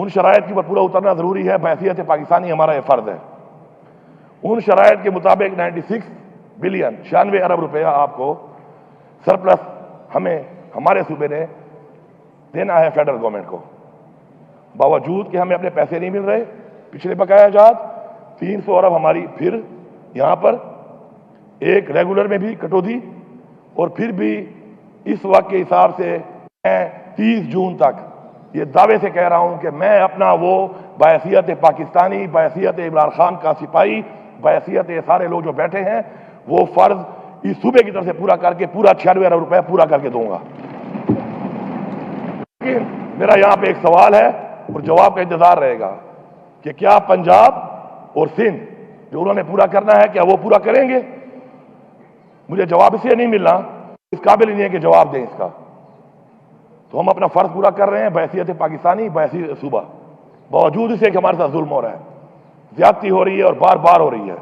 ان شرائط کے اوپر پورا اترنا ضروری ہے، بحیثیت پاکستانی ہمارا یہ فرض ہے۔ ان شرائط کے مطابق 96 بلین 96 ارب روپیہ آپ کو سرپلس ہمیں ہمارے صوبے نے دینا ہے فیڈرل گورنمنٹ کو، باوجود کہ ہمیں اپنے پیسے نہیں مل رہے، پچھلے بقایا جات 300 ارب ہماری پھر یہاں پر ایک ریگولر میں بھی کٹوتی، اور پھر بھی اس وقت کے حساب سے میں 30 جون تک یہ دعوے سے کہہ رہا ہوں کہ میں اپنا وہ بحیثیت پاکستانی، بحیثیت عمران خان کا سپاہی، بحیثیت سارے لوگ جو بیٹھے ہیں، وہ فرض اس صوبے کی طرف سے پورا کر کے پورا 96 ارب روپے پورا کر کے دوں گا۔ لیکن میرا یہاں پہ ایک سوال ہے اور جواب کا انتظار رہے گا کہ کیا پنجاب اور سندھ جو انہوں نے پورا کرنا ہے کیا وہ پورا کریں گے؟ مجھے جواب اس لیے نہیں ملنا، اس قابل ہی نہیں ہے کہ جواب دیں اس کا۔ تو ہم اپنا فرض پورا کر رہے ہیں بحیثیت پاکستانی، بحیثیت صوبہ، باوجود اسے کہ ہمارے ساتھ ظلم ہو رہا ہے، زیادتی ہو رہی ہے اور بار بار ہو رہی ہے۔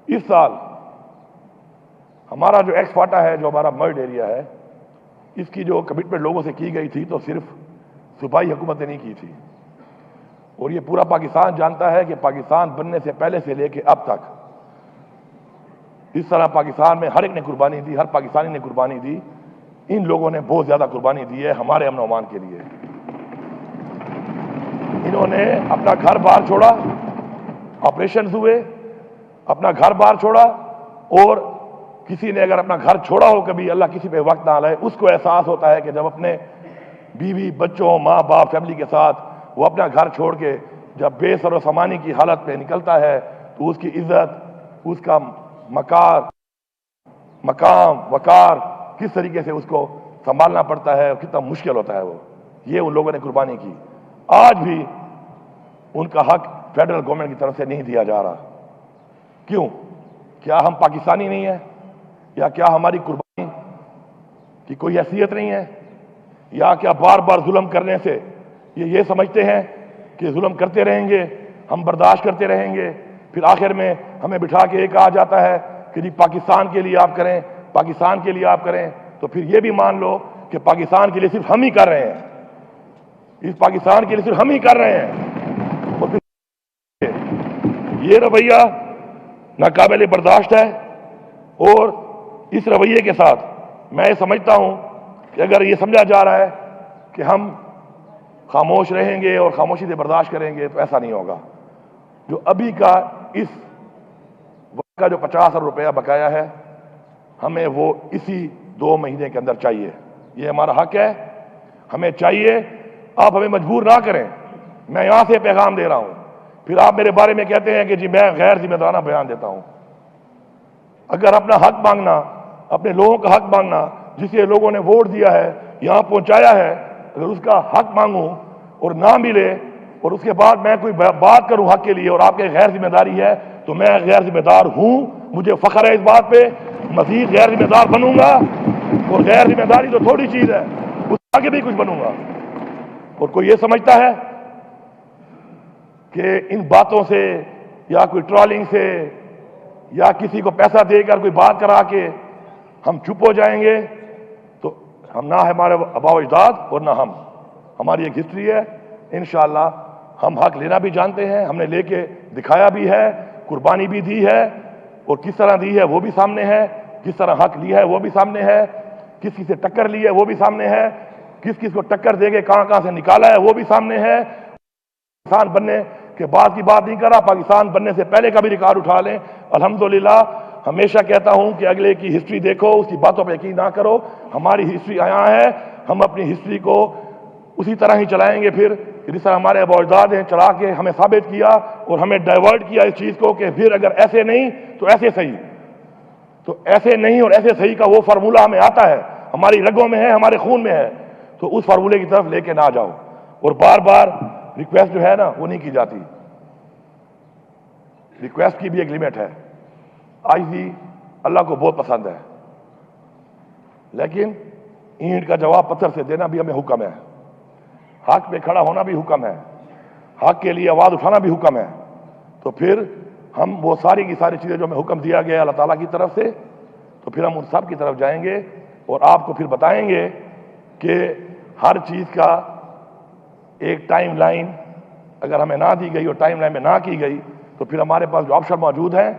اس سال ہمارا جو ایکس فاٹا ہے، جو ہمارا مرڈ ایریا ہے، اس کی جو کمٹمنٹ لوگوں سے کی گئی تھی تو صرف صوبائی حکومت نے نہیں کی تھی، اور یہ پورا پاکستان جانتا ہے کہ پاکستان بننے سے پہلے سے لے کے اب تک اس طرح پاکستان میں ہر ایک نے قربانی دی، ہر پاکستانی نے قربانی دی۔ ان لوگوں نے بہت زیادہ قربانی دی ہے ہمارے امن و امان کے لیے۔ انہوں نے اپنا گھر بار چھوڑا، آپریشنز ہوئے، اپنا گھر بار چھوڑا، اور کسی نے اگر اپنا گھر چھوڑا ہو کبھی، اللہ کسی پہ وقت نہ لائے، اس کو احساس ہوتا ہے کہ جب اپنے بیوی بچوں ماں باپ فیملی کے ساتھ وہ اپنا گھر چھوڑ کے جب بے سر و سامانی کی حالت میں نکلتا ہے تو اس کی عزت، اس کا مقام وقار کس طریقے سے اس کو سنبھالنا پڑتا ہے اور کتنا مشکل ہوتا ہے وہ، یہ ان لوگوں نے قربانی کی۔ آج بھی ان کا حق فیڈرل گورنمنٹ کی طرف سے نہیں دیا جا رہا۔ کیوں؟ کیا ہم پاکستانی نہیں ہیں؟ یا کیا ہماری قربانی کی کوئی حیثیت نہیں ہے؟ یا کیا بار بار ظلم کرنے سے یہ سمجھتے ہیں کہ ظلم کرتے رہیں گے، ہم برداشت کرتے رہیں گے، پھر آخر میں ہمیں بٹھا کے ایک کہا جاتا ہے کہ جی پاکستان کے لیے آپ کریں، پاکستان کے لیے آپ کریں، تو پھر یہ بھی مان لو کہ پاکستان کے لیے صرف ہم ہی کر رہے ہیں، اس پاکستان کے لیے صرف ہم ہی کر رہے ہیں۔ اور پھر یہ رویہ ناقابل برداشت ہے، اور اس رویے کے ساتھ میں یہ سمجھتا ہوں کہ اگر یہ سمجھا جا رہا ہے کہ ہم خاموش رہیں گے اور خاموشی سے برداشت کریں گے تو ایسا نہیں ہوگا۔ جو ابھی کا اس وقت کا جو 50 ارب روپیہ بقایا ہے، ہمیں وہ اسی 2 مہینے کے اندر چاہیے، یہ ہمارا حق ہے، ہمیں چاہیے۔ آپ ہمیں مجبور نہ کریں، میں یہاں سے پیغام دے رہا ہوں، پھر آپ میرے بارے میں کہتے ہیں کہ جی میں غیر ذمہ دارانہ بیان دیتا ہوں۔ اگر اپنا حق مانگنا، اپنے لوگوں کا حق مانگنا، جسے لوگوں نے ووٹ دیا ہے، یہاں پہنچایا ہے، اگر اس کا حق مانگوں اور نہ ملے اور اس کے بعد میں کوئی بات کروں حق کے لیے اور آپ کے غیر ذمہ داری ہے، تو میں غیر ذمہ دار ہوں، مجھے فخر ہے اس بات پہ، مزید غیر ذمہ دار بنوں گا، اور غیر ذمہ داری تو تھوڑی چیز ہے، اس آگے بھی کچھ بنوں گا۔ اور کوئی یہ سمجھتا ہے کہ ان باتوں سے یا کوئی ٹرالنگ سے یا کسی کو پیسہ دے کر کوئی بات کرا کے ہم چپ ہو جائیں گے، تو ہم نہ ہمارے آباء و اجداد اور نہ ہماری ایک ہسٹری ہے۔ انشاءاللہ ہم حق لینا بھی جانتے ہیں، ہم نے لے کے دکھایا بھی ہے، قربانی بھی دی ہے، اور کس طرح دی ہے وہ بھی سامنے ہے، کس طرح حق لیا ہے وہ بھی سامنے ہے، کس سے ٹکر لی ہے وہ بھی سامنے ہے، کس کو ٹکر دے کے کہاں سے نکالا ہے وہ بھی سامنے ہے۔ پاکستان بننے کے بعد کی بات نہیں کر رہا، پاکستان بننے سے پہلے کا بھی ریکارڈ اٹھا لیں۔ الحمدللہ ہمیشہ کہتا ہوں کہ اگلے کی ہسٹری دیکھو، اس کی باتوں پہ یقین نہ کرو، ہماری ہسٹری یہاں ہے، ہم اپنی ہسٹری کو اسی طرح ہی چلائیں گے، پھر جس طرح ہمارے آباء و اجداد ہیں چلا کے ہمیں ثابت کیا اور ہمیں ڈائیورٹ کیا اس چیز کو کہ پھر اگر ایسے نہیں تو ایسے صحیح، تو ایسے نہیں اور ایسے صحیح کا وہ فارمولہ ہمیں آتا ہے، ہماری رگوں میں ہے، ہمارے خون میں ہے، تو اس فارمولے کی طرف لے کے نہ جاؤ، اور بار بار ریکویسٹ جو ہے نا وہ نہیں کی جاتی، ریکویسٹ کی بھی ایک لمٹ ہے۔ عاجزی اللہ کو بہت پسند ہے، لیکن اینٹ کا جواب پتھر سے دینا بھی ہمیں حکم ہے، حق پہ کھڑا ہونا بھی حکم ہے، حق کے لیے آواز اٹھانا بھی حکم ہے، تو پھر ہم وہ ساری کی ساری چیزیں جو ہمیں حکم دیا گیا اللہ تعالیٰ کی طرف سے، تو پھر ہم ان سب کی طرف جائیں گے اور آپ کو پھر بتائیں گے کہ ہر چیز کا ایک ٹائم لائن اگر ہمیں نہ دی گئی اور ٹائم لائن میں نہ کی گئی تو پھر ہمارے پاس جو آپشن موجود ہیں،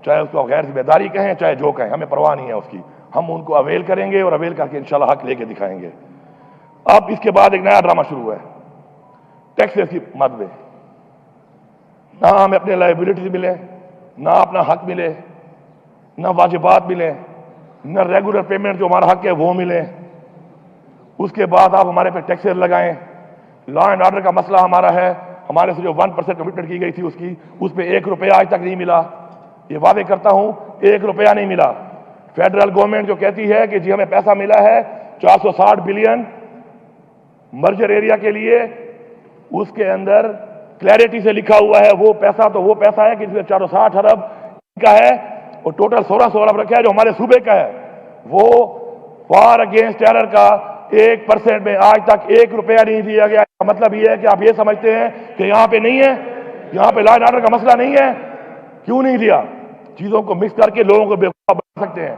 چاہے اس کو غیر ذمہ داری کہیں چاہے جو کہیں، ہمیں پرواہ نہیں ہے اس کی، ہم ان کو اویل کریں گے اور اویل کر کے انشاءاللہ حق لے کے دکھائیں گے۔ اب اس کے بعد ایک نیا ڈرامہ شروع ہے ٹیکسز کی مد میں، نہ ہمیں اپنے لائبلٹیز ملے، نہ اپنا حق ملے، نہ واجبات ملے، نہ ریگولر پیمنٹ جو ہمارا حق ہے وہ ملے، اس کے بعد آپ ہمارے پہ ٹیکسز لگائیں۔ لا اینڈ آرڈر کا مسئلہ ہمارا ہے، ہمارے سے جو 1% کمٹمنٹ کی گئی تھی اس پہ 1 روپیہ آج تک نہیں ملا، یہ وعدے کرتا ہوں 1 روپیہ نہیں ملا۔ فیڈرل گورنمنٹ جو کہتی ہے کہ جی ہمیں پیسہ ملا ہے 460 بلین مرجر ایریا کے لیے، اس کے اندر کلیئرٹی سے لکھا ہوا ہے وہ پیسہ تو وہ پیسہ ہے کہ جس میں 460 ارب کا ہے اور ٹوٹل 1600 ارب رکھا ہے جو ہمارے صوبے کا ہے، وہ وار اگینسٹ ٹیرر کا 1% میں آج تک 1 روپیہ نہیں دیا گیا۔ مطلب یہ ہے کہ آپ یہ سمجھتے ہیں کہ یہاں پہ نہیں ہے، یہاں پہ لا اینڈ آرڈر کا مسئلہ نہیں ہے، کیوں نہیں دیا؟ چیزوں کو مکس کر کے لوگوں کو بیوقوف بنا سکتے ہیں،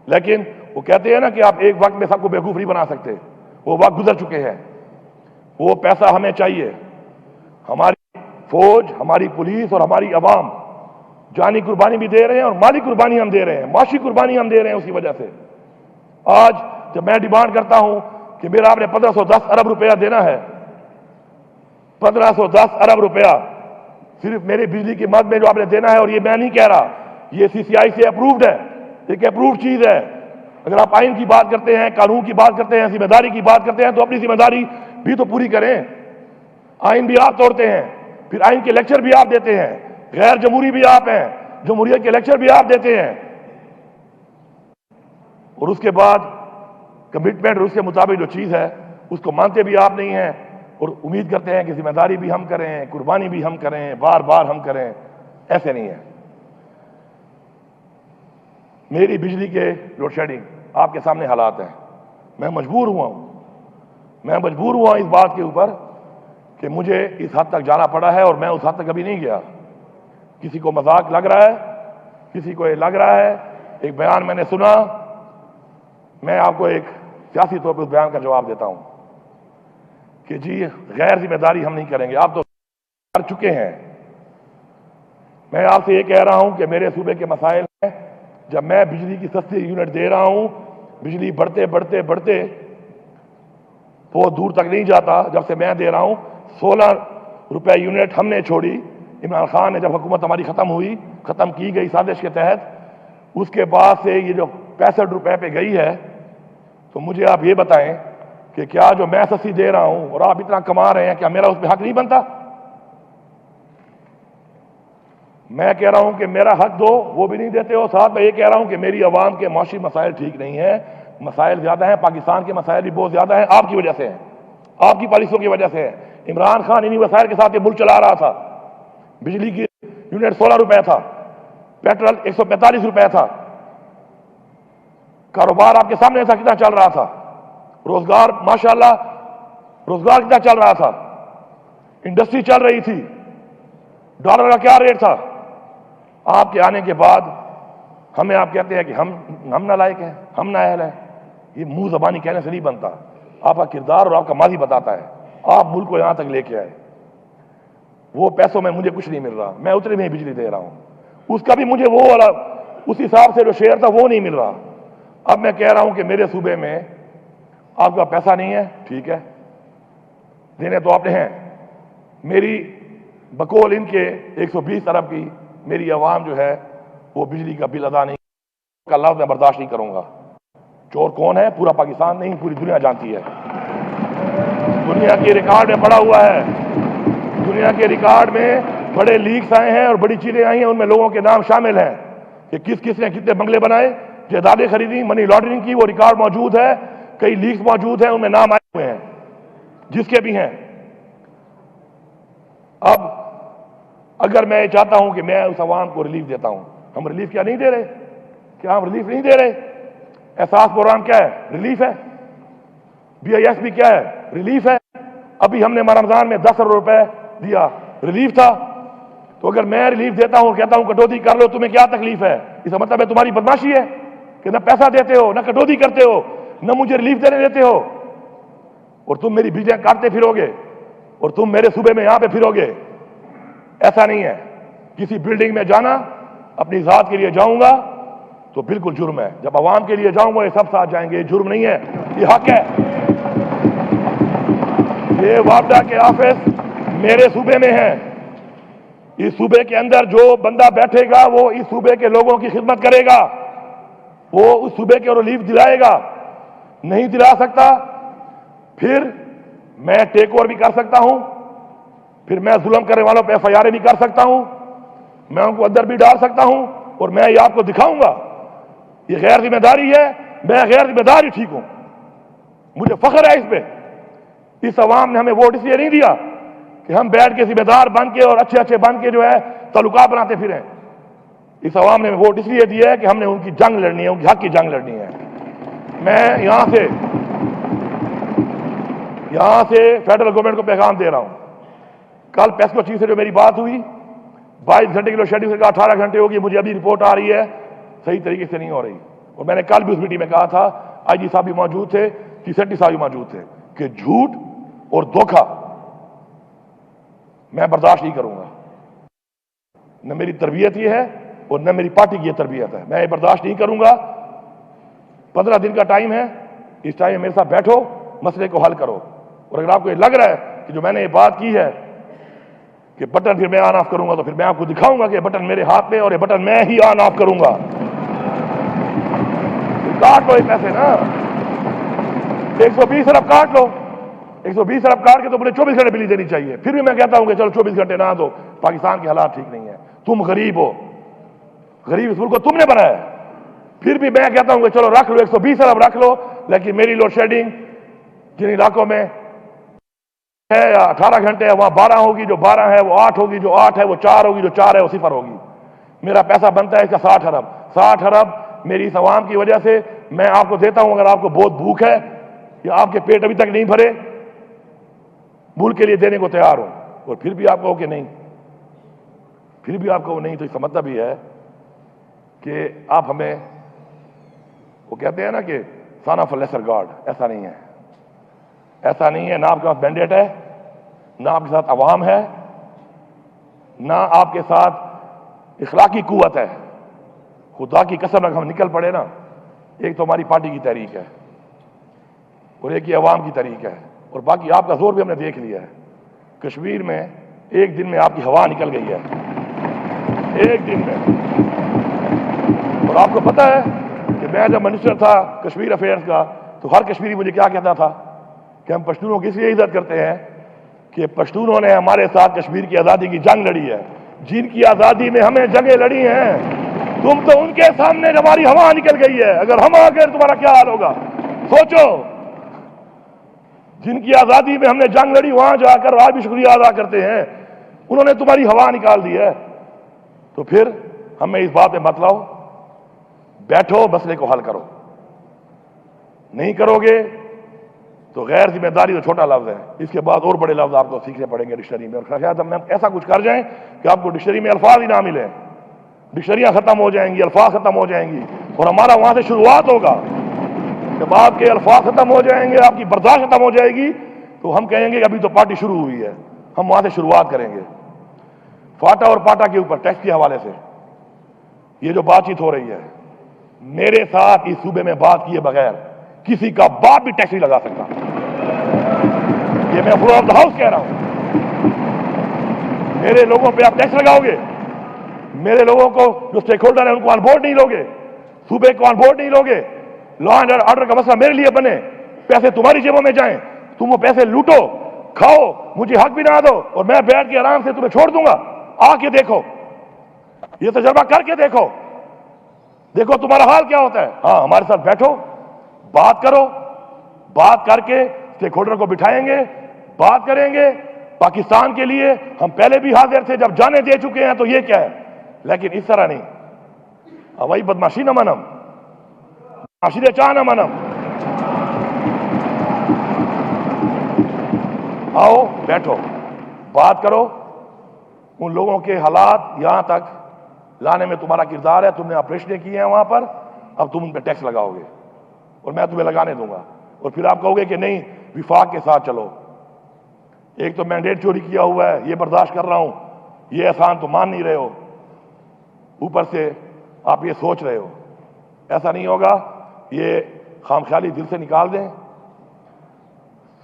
لیکن وہ کہتے ہیں نا کہ آپ ایک وقت میں سب کو بیوقوف نہیں بنا سکتے، وہ وقت گزر چکے ہیں۔ وہ پیسہ ہمیں چاہیے، ہماری فوج، ہماری پولیس اور ہماری عوام جانی قربانی بھی دے رہے ہیں اور مالی قربانی ہم دے رہے ہیں، معاشی قربانی ہم دے رہے ہیں اس کی وجہ سے۔ آج جب میں ڈیمانڈ کرتا ہوں کہ میرا آپ نے 1510 ارب روپیہ دینا ہے، 1510 ارب روپیہ صرف میری بجلی کی مد میں جو آپ نے دینا ہے، اور یہ میں نہیں کہہ رہا، یہ CCI سے اپرووڈ ہے، ایک اپرووڈ چیز ہے۔ اگر آپ آئین کی بات کرتے ہیں، قانون کی بات کرتے ہیں، ذمہ داری کی بات کرتے ہیں تو اپنی ذمہ داری بھی تو پوری کریں۔ آئین بھی آپ توڑتے ہیں، پھر آئین کے لیکچر بھی آپ دیتے ہیں، غیر جمہوری بھی آپ ہیں، جمہوریت کے لیکچر بھی آپ دیتے ہیں، اور اس کے بعد کمٹمنٹ اور اس کے مطابق جو چیز ہے اس کو مانتے بھی آپ نہیں ہیں اور امید کرتے ہیں کہ ذمہ داری بھی ہم کریں، قربانی بھی ہم کریں، بار بار ہم کریں۔ ایسے نہیں ہے۔ میری بجلی کے لوڈ شیڈنگ آپ کے سامنے حالات ہیں، میں مجبور ہوا اس بات کے اوپر کہ مجھے اس حد تک جانا پڑا ہے، اور میں اس حد تک ابھی نہیں گیا۔ کسی کو مذاق لگ رہا ہے، کسی کو یہ لگ رہا ہے، ایک بیان میں نے سنا، میں آپ کو ایک سیاسی طور پر اس بیان کا جواب دیتا ہوں کہ جی غیر ذمہ داری ہم نہیں کریں گے، آپ تو کر چکے ہیں۔ میں آپ سے یہ کہہ رہا ہوں کہ میرے صوبے کے مسائل ہیں، جب میں بجلی کی سستی یونٹ دے رہا ہوں، بجلی بڑھتے تو دور تک نہیں جاتا۔ جب سے میں دے رہا ہوں 16 روپے یونٹ ہم نے چھوڑی، عمران خان نے جب حکومت ہماری ختم کی گئی سازش کے تحت، اس کے بعد سے یہ جو 65 روپے پہ گئی ہے، تو مجھے آپ یہ بتائیں کہ کیا جو میں سستی دے رہا ہوں اور آپ اتنا کما رہے ہیں، کیا میرا اس پہ حق نہیں بنتا؟ میں کہہ رہا ہوں کہ میرا حق دو، وہ بھی نہیں دیتے ہو۔ ساتھ میں یہ کہہ رہا ہوں کہ میری عوام کے معاشی مسائل ٹھیک نہیں ہیں، مسائل زیادہ ہیں، پاکستان کے مسائل بھی بہت زیادہ ہیں، آپ کی وجہ سے ہیں، آپ کی پالیسیوں کی وجہ سے ہیں۔ عمران خان انہی وسائل کے ساتھ یہ ملک چلا رہا تھا۔ بجلی کی یونٹ 16 روپے تھا، پیٹرول 145 روپے تھا، کاروبار آپ کے سامنے تھا کتنا چل رہا تھا، روزگار ماشاءاللہ روزگار کتنا چل رہا تھا، انڈسٹری چل رہی تھی، ڈالر کا کیا ریٹ تھا۔ آپ کے آنے کے بعد ہمیں آپ کہتے ہیں کہ ہم نالائق ہیں، ہم نااہل ہیں۔ یہ منہ زبانی کہنے سے نہیں بنتا، آپ کا کردار اور آپ کا ماضی بتاتا ہے۔ آپ ملک کو یہاں تک لے کے آئے، وہ پیسوں میں مجھے کچھ نہیں مل رہا، میں اتنے میں ہی بجلی دے رہا ہوں، اس کا بھی مجھے وہ والا اس حساب سے جو شیئر تھا وہ نہیں مل رہا۔ اب میں کہہ رہا ہوں کہ میرے صوبے میں آپ کا پیسہ نہیں ہے، ٹھیک ہے، دینے تو آپ نے ہیں، میری بقول ان کے 120 ارب کی میری عوام جو ہے وہ بجلی کا بل ادا نہیں کا لفظ میں برداشت نہیں کروں گا۔ چور کون ہے؟ پورا پاکستان نہیں، پوری دنیا جانتی ہے، دنیا کے ریکارڈ میں پڑا ہوا ہے، دنیا کے ریکارڈ میں بڑے لیکس آئے ہیں اور بڑی چیزیں آئی ہیں، ان میں لوگوں کے نام شامل ہیں کہ کس کس نے کتنے بنگلے بنائے، جائیدادیں خریدی، منی لانڈرنگ کی، وہ ریکارڈ موجود ہے، کئی لیکس موجود ہیں، ان میں نام آئے ہوئے ہیں جس کے بھی ہیں۔ اب اگر میں چاہتا ہوں کہ میں اس عوام کو ریلیف دیتا ہوں، ہم ریلیف کیا نہیں دے رہے؟ کیا ہم ریلیف نہیں دے رہے؟ احساس پروگرام کیا ہے؟ ریلیف ہے۔ BIS کیا ہے؟ ریلیف ہے۔ ابھی ہم نے رمضان میں 10 ارب روپے دیا، ریلیف تھا۔ تو اگر میں ریلیف دیتا ہوں کہتا ہوں کٹوتی کر لو تمہیں کیا تکلیف ہے، اس کا مطلب ہے تمہاری بدماشی ہے کہ نہ پیسہ دیتے ہو، نہ کٹوتی کرتے ہو، نہ مجھے ریلیف دینے دیتے ہو، اور تم میری بیجیں کاٹتے پھرو گے اور تم میرے صوبے میں یہاں پہ پھرو گے۔ ایسا نہیں ہے۔ کسی بلڈنگ میں جانا اپنی ذات کے لیے جاؤں گا تو بالکل جرم ہے، جب عوام کے لیے جاؤں گا یہ سب ساتھ جائیں گے، یہ جرم نہیں ہے، یہ حق ہے۔ یہ وابڈا کے آفس میرے صوبے میں ہے، اس صوبے کے اندر جو بندہ بیٹھے گا وہ اس صوبے کے لوگوں کی خدمت کرے گا، وہ اس صوبے کے ریلیف دلائے گا۔ نہیں دلا سکتا پھر میں ٹیک اوور بھی کر سکتا ہوں، پھر میں ظلم کرنے والوں پہ ایف آئی آر بھی کر سکتا ہوں، میں ان کو اندر بھی ڈال سکتا ہوں، اور میں یہ آپ کو دکھاؤں گا۔ یہ غیر ذمہ داری ہے، میں غیر ذمہ دار ہی ٹھیک ہوں، مجھے فخر ہے اس پہ۔ اس عوام نے ہمیں ووٹ اس لیے نہیں دیا کہ ہم بیٹھ کے ذمہ دار بن کے اور اچھے اچھے بن کے جو ہے تعلقات بناتے پھریں۔ اس عوام نے ووٹ اس لیے دیا ہے کہ ہم نے ان کی جنگ لڑنی ہے، ان کی حق کی جنگ لڑنی ہے۔ میں یہاں سے فیڈرل گورنمنٹ کو پیغام دے رہا ہوں، کل پیسکو چیف سے جو میری بات ہوئی 22 گھنٹے کی لوڈ شیڈنگ سے کہا 18 گھنٹے ہوگی، مجھے ابھی رپورٹ آ رہی ہے صحیح طریقے سے نہیں ہو رہی، اور میں نے کل بھی اس میٹنگ میں کہا تھا، آئی جی صاحب بھی موجود تھے، چیف سیکرٹری صاحب بھی موجود تھے، کہ جھوٹ اور دھوکہ میں برداشت نہیں کروں گا۔ نہ میری تربیت یہ ہے اور نہ میری پارٹی کی یہ تربیت ہے، میں یہ برداشت نہیں کروں گا۔ 15 دن کا ٹائم ہے، اس ٹائم میرے ساتھ بیٹھو، مسئلے کو حل کرو، اور اگر آپ کو یہ لگ رہا ہے کہ جو میں نے یہ بات کی ہے کہ بٹن پھر میں آن آف کروں گا، تو پھر میں آپ کو دکھاؤں گا کہ یہ بٹن میرے ہاتھ میں اور یہ بٹن میں ہی آن آف کروں گا۔ کاٹ لو یہ پیسے نا، 120 ارب کاٹ لو، 120 ارب کاٹ کے تو مجھے 24 گھنٹے بجلی دینی چاہیے، پھر بھی میں کہتا ہوں کہ چلو 24 گھنٹے نہ دو، پاکستان کے حالات ٹھیک نہیں ہے، تم غریب ہو، غریب اس ملک کو تم نے بنایا ہے، پھر بھی میں کہتا ہوں کہ چلو رکھ لو 120 ارب رکھ لو، لیکن میری لوڈ شیڈنگ جن علاقوں میں ہے یا 18 گھنٹے ہے وہاں 12 ہوگی، جو 12 ہے وہ 8 ہوگی، جو 8 ہے وہ 4 ہوگی، جو 4 ہے وہ 0 ہوگی۔ میرا پیسہ بنتا ہے اس کا 60 ارب، 60 ارب میری اس عوام کی وجہ سے میں آپ کو دیتا ہوں۔ اگر آپ کو بہت بھوک ہے یا آپ کے پیٹ ابھی تک نہیں بھرے، ملک کے لیے دینے کو تیار ہوں، اور پھر بھی آپ کہو کہ نہیں، پھر بھی آپ کو نہیں، تو اس کا مطلب یہ ہے کہ آپ ہمیں، وہ کہتے ہیں نا کہ سن آف اے لیسر گاڈ، ایسا نہیں ہے، ایسا نہیں ہے۔ نہ آپ کے پاس مینڈیٹ ہے، نہ آپ کے ساتھ عوام ہے، نہ آپ کے ساتھ اخلاقی قوت ہے۔ خدا کی قسم اگر ہم نکل پڑے نا، ایک تو ہماری پارٹی کی تحریک ہے اور ایک یہ عوام کی تحریک ہے، اور باقی آپ کا زور بھی ہم نے دیکھ لیا ہے۔ کشمیر میں ایک دن میں آپ کی ہوا نکل گئی ہے، ایک دن میں۔ اور آپ کو پتہ ہے کہ میں جب منسٹر تھا کشمیر افیئرز کا، تو ہر کشمیری مجھے کیا کہتا تھا کہ ہم پشتونوں کی اس لیے عزت کرتے ہیں کہ پشتونوں نے ہمارے ساتھ کشمیر کی آزادی کی جنگ لڑی ہے، جن کی آزادی میں ہمیں جنگیں لڑی ہیں، تم تو ان کے سامنے ہماری ہوا نکل گئی ہے، اگر ہم آ گئے تمہارا کیا حال ہوگا؟ سوچو، جن کی آزادی میں ہم نے جنگ لڑی وہاں جا کر آج بھی شکریہ ادا کرتے ہیں، انہوں نے تمہاری ہوا نکال دی ہے۔ تو پھر ہمیں اس بات میں مت لاؤ، بیٹھو مسئلے کو حل کرو، نہیں کرو گے تو غیر ذمہ داری تو چھوٹا لفظ ہے، اس کے بعد اور بڑے لفظ آپ کو سیکھنے پڑیں گے ڈکشنری میں، اور شاید ہم ایسا کچھ کر جائیں کہ آپ کو ڈکشنری میں الفاظ ہی نہ ملیں، ڈکشنریاں ختم ہو جائیں گی، الفاظ ختم ہو جائیں گی، اور ہمارا وہاں سے شروعات ہوگا۔ جب آپ کے الفاظ ختم ہو جائیں گے، آپ کی برداشت ختم ہو جائے گی، تو ہم کہیں گے کہ ابھی تو پارٹی شروع ہوئی ہے، ہم وہاں سے شروعات کریں گے۔ فاٹا اور پاٹا کے اوپر ٹیکس کے حوالے سے یہ جو بات چیت ہو رہی ہے، میرے ساتھ اس صوبے میں بات کیے بغیر کسی کا باپ بھی ٹیکس نہیں لگا سکتا، یہ میں فلور آف دا ہاؤس کہہ رہا ہوں۔ میرے لوگوں پہ آپ ٹیکس لگاؤ گے، میرے لوگوں کو جو اسٹیک ہولڈر ہیں ان کو آن بورڈ نہیں لوگے، صوبے کو آن بورڈ نہیں لوگے، لا اینڈ آرڈر کا مسئلہ میرے لیے بنے، پیسے تمہاری جیبوں میں جائیں، تم وہ پیسے لوٹو، کھاؤ، مجھے حق بھی نہ دو، اور میں بیٹھ کے آرام سے تمہیں چھوڑ دوں گا۔ آ کے دیکھو، یہ تجربہ کر کے دیکھو، دیکھو تمہارا حال کیا ہوتا ہے۔ ہاں، ہمارے ساتھ بیٹھو، بات کرو، بات کر کے اسٹیک ہولڈر کو بٹھائیں گے، بات کریں گے۔ پاکستان کے لیے ہم پہلے بھی حاضر تھے، جب جانے دے چکے ہیں تو یہ کیا ہے، لیکن اس طرح نہیں، ہوائی بدماشی نہ منم، معاشرے چاہ نہ منم۔ آؤ بیٹھو، بات کرو، ان لوگوں کے حالات یہاں تک لانے میں تمہارا کردار ہے. تم نے آپریشنیں کی ہیں وہاں پر, اب تم ان پہ ٹیکس لگاؤ گے اور میں تمہیں لگانے دوں گا, اور پھر آپ کہو گے کہ نہیں وفاق کے ساتھ چلو. ایک تو مینڈیٹ چوری کیا ہوا ہے, یہ برداشت کر رہا ہوں, یہ احسان تو مان نہیں رہے ہو, اوپر سے آپ یہ سوچ رہے ہو. ایسا نہیں ہوگا, یہ خام خیالی دل سے نکال دیں.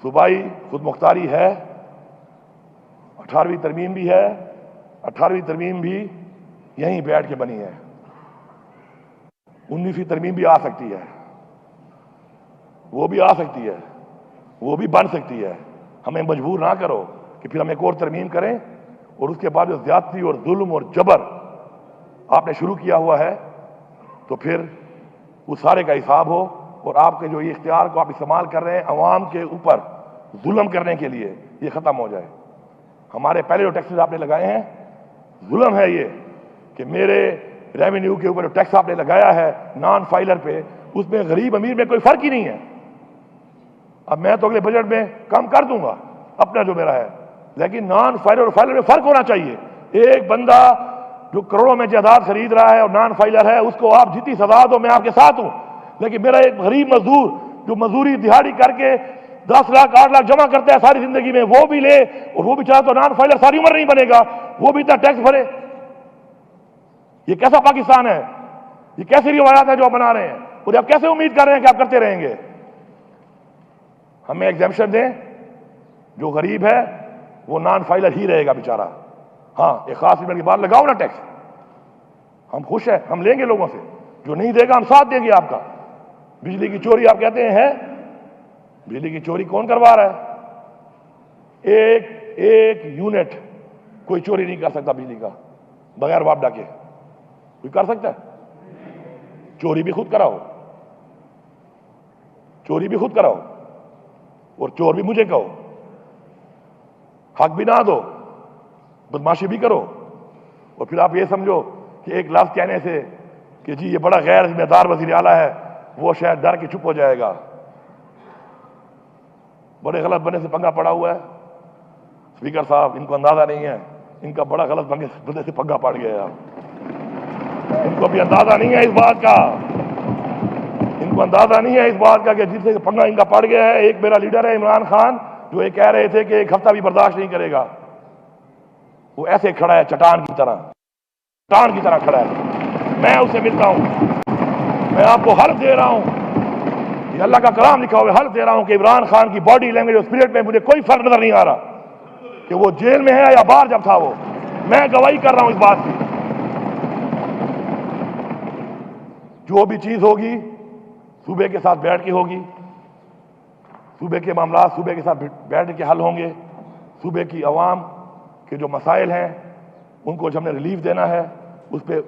صوبائی خود مختاری ہے, 18ویں ترمیم بھی ہے, 18ویں ترمیم بھی یہیں بیٹھ کے بنی ہے, 19ویں ترمیم بھی آ سکتی ہے, وہ بھی آ سکتی ہے, وہ بھی بن سکتی ہے. ہمیں مجبور نہ کرو کہ پھر ہم ایک اور ترمیم کریں اور اس کے بعد جو زیادتی اور ظلم اور جبر آپ نے شروع کیا ہوا ہے تو پھر اس سارے کا حساب ہو, اور آپ کے جو یہ اختیار کو آپ استعمال کر رہے ہیں عوام کے اوپر ظلم کرنے کے لیے, یہ ختم ہو جائے. ہمارے پہلے جو ٹیکسز آپ نے لگائے ہیں ظلم ہے یہ کہ میرے ریونیو کے اوپر جو ٹیکس آپ نے لگایا ہے نان فائلر پہ, اس میں غریب امیر میں کوئی فرق ہی نہیں ہے. اب میں تو اگلے بجٹ میں کم کر دوں گا اپنا جو میرا ہے, لیکن نان فائلر اور فائلر میں فرق ہونا چاہیے. ایک بندہ جو کروڑوں میں جائیداد خرید رہا ہے اور نان فائلر ہے, اس کو آپ جتنی سزا دو میں آپ کے ساتھ ہوں, لیکن میرا ایک غریب مزدور جو مزدوری دہاڑی کر کے 10 لاکھ 8 لاکھ جمع کرتا ہے ساری زندگی میں, وہ بھی لے اور وہ بھی چاہا تو نان فائلر ساری عمر نہیں بنے گا, وہ بھی اتنا ٹیکس بھرے. یہ کیسا پاکستان ہے؟ یہ کیسی روایات ہے جو آپ بنا رہے ہیں, اور آپ کیسے امید کر رہے ہیں کہ آپ کرتے رہیں گے؟ ہمیں ایگزیمپشن دیں, جو غریب ہے وہ نان فائلر ہی رہے گا بیچارہ. ہاں ایک خاص لیمٹ کے بعد لگاؤ نا ٹیکس, ہم خوش ہیں, ہم لیں گے لوگوں سے, جو نہیں دے گا ہم ساتھ دیں گے آپ کا. بجلی کی چوری آپ کہتے ہیں بجلی کی چوری کون کروا رہا ہے؟ ایک یونٹ کوئی چوری نہیں کر سکتا بجلی کا بغیر واپڈا کے. کوئی کر سکتا ہے؟ چوری بھی خود کراؤ, چوری بھی خود کراؤ, اور چور بھی مجھے کہو, حق بھی نہ دو, بدماشی بھی کرو, اور پھر آپ یہ سمجھو کہ ایک لفظ کہنے سے کہ جی یہ بڑا غیر ذمہ دار وزیر اعلیٰ ہے, وہ شاید ڈر کے چپ ہو جائے گا. بڑے غلط بنے سے پنگا پڑا ہوا ہے. اسپیکر صاحب ان کو اندازہ نہیں ہے, ان کا بڑا غلط بنے سے پنگا پڑ گیا ہے. ان کو بھی اندازہ نہیں ہے اس بات کا, ان کو اندازہ نہیں ہے اس بات کا کہ جس سے پنگا ان کا پڑ گیا ہے. ایک میرا لیڈر ہے عمران خان, جو یہ کہہ رہے تھے کہ ایک ہفتہ بھی برداشت نہیں کرے گا, وہ ایسے کھڑا ہے چٹان کی طرح, چٹان کی طرح کھڑا ہے. میں اسے ملتا ہوں, میں آپ کو حلف دے رہا ہوں, یہ اللہ کا کلام لکھا ہوا ہے, حلف دے رہا ہوں کہ عمران خان کی باڈی لینگویج اور اسپرٹ میں مجھے کوئی فرق نظر نہیں آ رہا کہ وہ جیل میں ہے یا باہر جب تھا. وہ میں گواہی کر رہا ہوں اس بات کی. جو بھی چیز ہوگی صوبے کے ساتھ بیٹھ کے ہوگی, صوبے کے معاملات صوبے کے ساتھ بیٹھ کے حل ہوں گے. صوبے کی عوام کے جو مسائل ہیں ان کو جو ہم نے ریلیف دینا ہے اس پہ